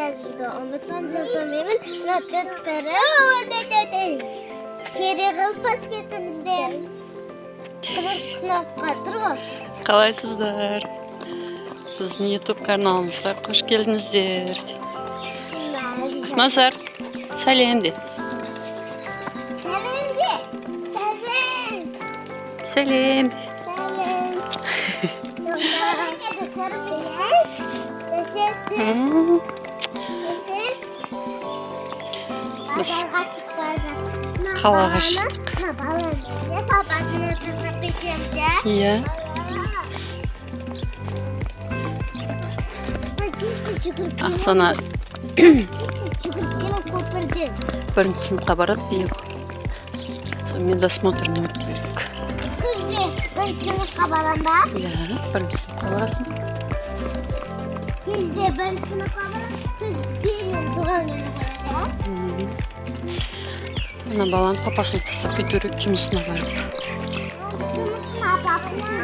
жазуды ұмытпаңыз жасамаймын. Мына төртбері серия қылып басып кетіңіздер. Қызыл кнопка тұр ғой. Қалайсыздар? Біздің YouTube каналымызға қош келдіңіздер. Назар, сәлем де. Сәлем де. Сәлем. Біз қалаға шықтық. Иә. Ақсана бірінші сыныпқа барады биыл. Сол медосмотрын өту керек. Күзде бірінші сыныпқа барам ба? Иә, бірінші сыныпқа барасың. Күзде бірінші сыныпқа барам, күзде мен туған күні барады. Ана баланы папасына тастап кету керек жұмысына барып. Жұмысына папасына.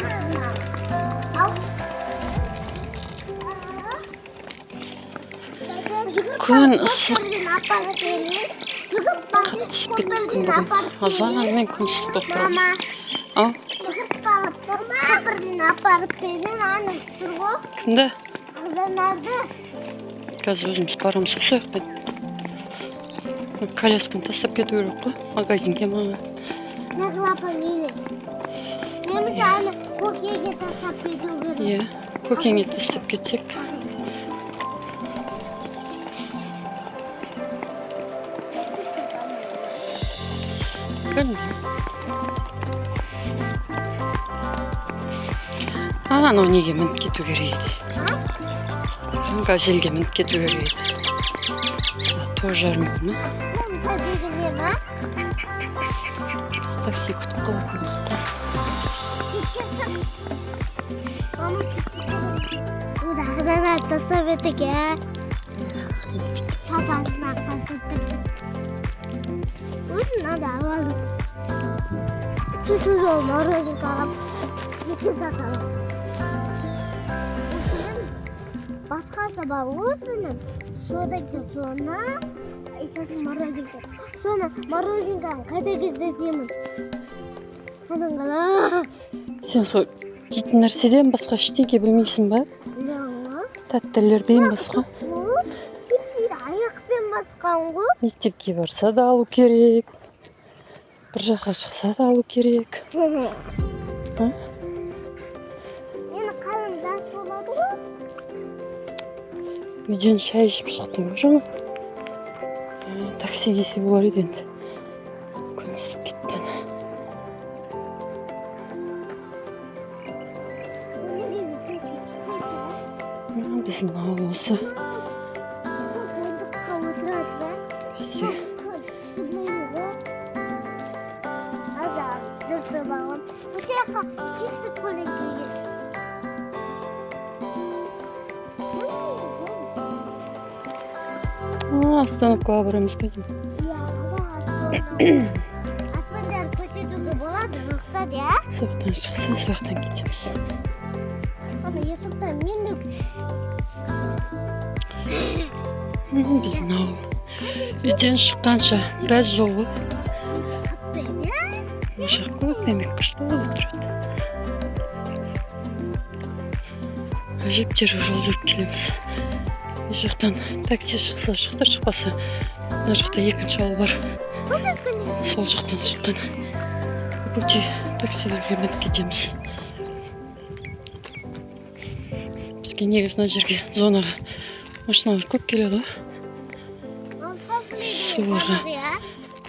Күн ысық. Қатты іспет күн бүгін. Азанымен күн ысық болып тұрады. Ау? Жүгіріп қалып тұрма, бірден апарып берден анық тұр ғой. Кімді? Қызанарды. Қазір өзіміз барамыз осы аяқпен. Колясканы тастап кету керек қой, магазинге маған. Нағылапан үйіне. Неміз аны көкеге тастап кету керек. Иә, көкеңе тастап кетсек. Анау неге мініп кету керек еді. Газельге мініп кету керек еді. Сағат 9:30 ма? Такси күтіп қалатынбыз ғой. Одағыдан тастап еттік, ә? Сапасын ақтан тұттық. Өзін ада алады. Түтіз ол морозин қалап, екі саталып. Басқа сабал өзінің. Содан кейін соны, исасын морозинка. Соны морозинканы қайда кездесемін. Содан қала. Сен сол жейтін нәрседен басқа ештеңе білмейсің ба? Тәттілерден басқа. Аяқпен басқан ғой. Мектепке барса да алу керек. Бір жаққа шықса да алу керек. Мені қалым жас болады ғой. Үйден шай ішіп шықтым ғой жаңа. Такси келсе болар еді енді. Күн ысып кетті. Біздің ауыл осы. Остановкаға барамыз ба деймін. Аспандар көрсетуге болады, рұқсат, иә? Соқтан шықсын, соқтан кетеміз. Ана есіптен мен де... Біздің ауыл. Үйден шыққанша біраз жол ғой. Машақ көкпемек күшті болып тұрады. Әжептер жол жүріп келеміз. Үй жақтан такси шықса шықты, шықпаса мына жақта екінші ауыл бар. Сол жақтан шыққан. Пути таксилерге мініп кетеміз. Бізге негізі мына жерге зонаға машиналар көп келеді. Соларға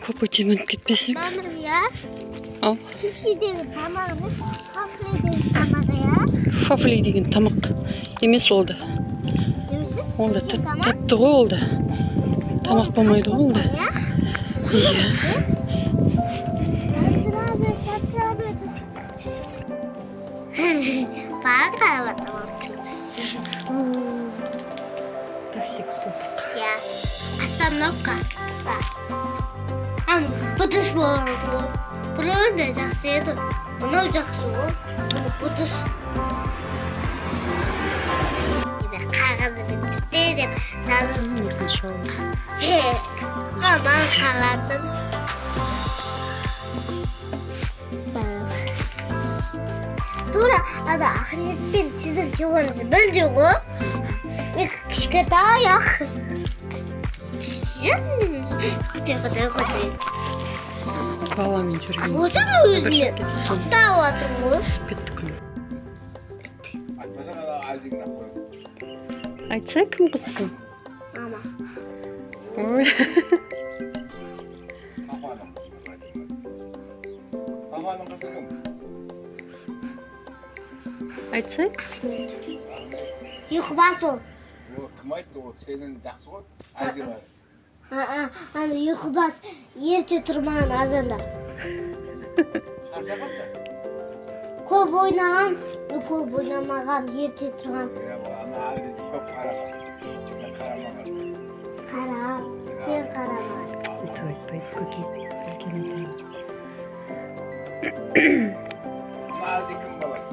по пути мініп кетпесек. Ал. Субсидияның тамағымыз фафли деген тамағы, иә? Фафли деген тамақ емес ол да. Ол да тәтті ғой ол да. Тамақ болмайды ол да. Иә. Баған қарап атамақ. Такси күтіп. Иә. Остановка. Бұтыш болған ғой. Бұлауын да жақсы еді. Бұнау жақсы ғой. Бұтыш. Қағазы бітісті деп Sen Екінші ауыл. aman kaladın. Тура, ада Ахметпен сіздің телефоныңызды бөлдіңгі. Мен кішкентай аяқ. Қытай. Баламен жүрген. Осыны өзіне сақтап отырмын ғой. Түсіп кеттік қой. Айтпасаң ана азигін ақ қой. Айтса кім қызсың? Мама. Ой. Папаның қызы. Папаның қызы кім? Айтса? Ұйқыбас ол. Ол кім айтты, ол сенің жақсы ғой. Азиға. Аны ұйқыбас ерте тұрмаған азанда. Шаршаған да? Көп ойнаған, көп ойнамаған, ерте тұрған. Ана азиға көп қараған. Мен қарамаған. Қарағам, сен қарамаған. Өйтіп айтпайды көке. Үлкен айтайын. Ана ази кім баласы?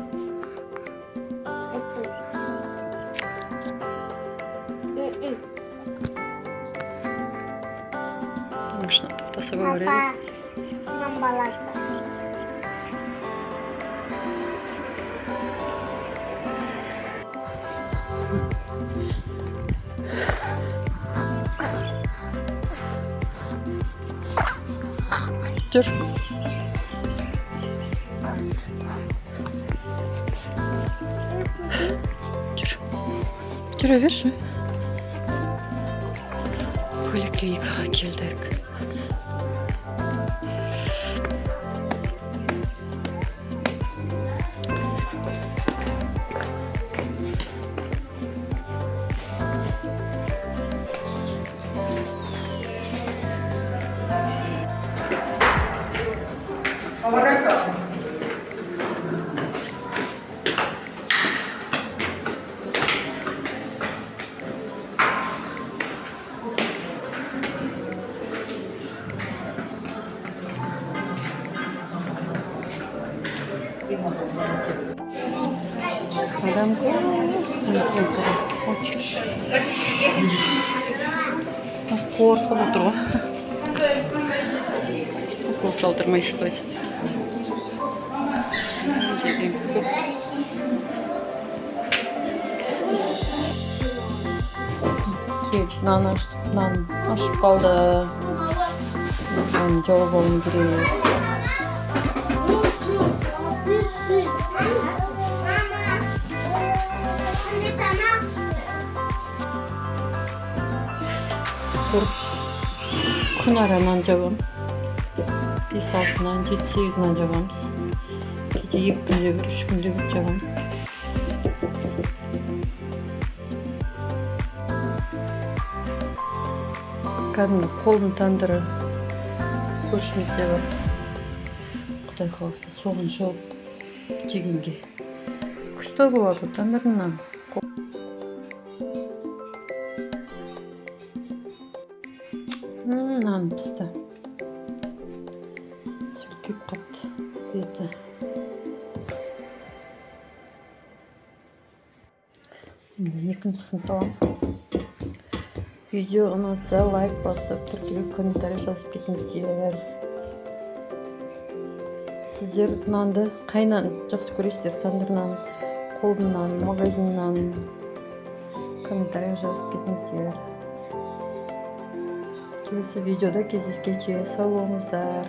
Машина тоқтаса бар еді. Папа, мам баласы. Жүр. Жүр. Жүре берші. Поликлиникаға келдік. Адам қорқып отыр ғой. Укол салдырмай спать. Нан ашып қалды. Нан жауап алуым керек. Тұрып күн ара нан жабам. 5-6 нан, 7-8 нан жабамыз. Кейде 2 күнде бір, 3 күнде бір жабам. Кәдімгі қолдың тандыры көршімізде бар. Құдай қаласа соған жауып жегенге. Күшті болады тандырдың нан. Нан пісті. Сүркеп қапты беті. Екіншісін салам. Видео ұнаса лайк басып, тіркеліп комментарий жазып кетіңіздер. Сіздер нанды қай нан жақсы көресіздер? Тандыр нан, қолдың нан, магазин нан. Комментарий жазып кетіңіздер. Келесі видеода кездескенше сау болыңыздар.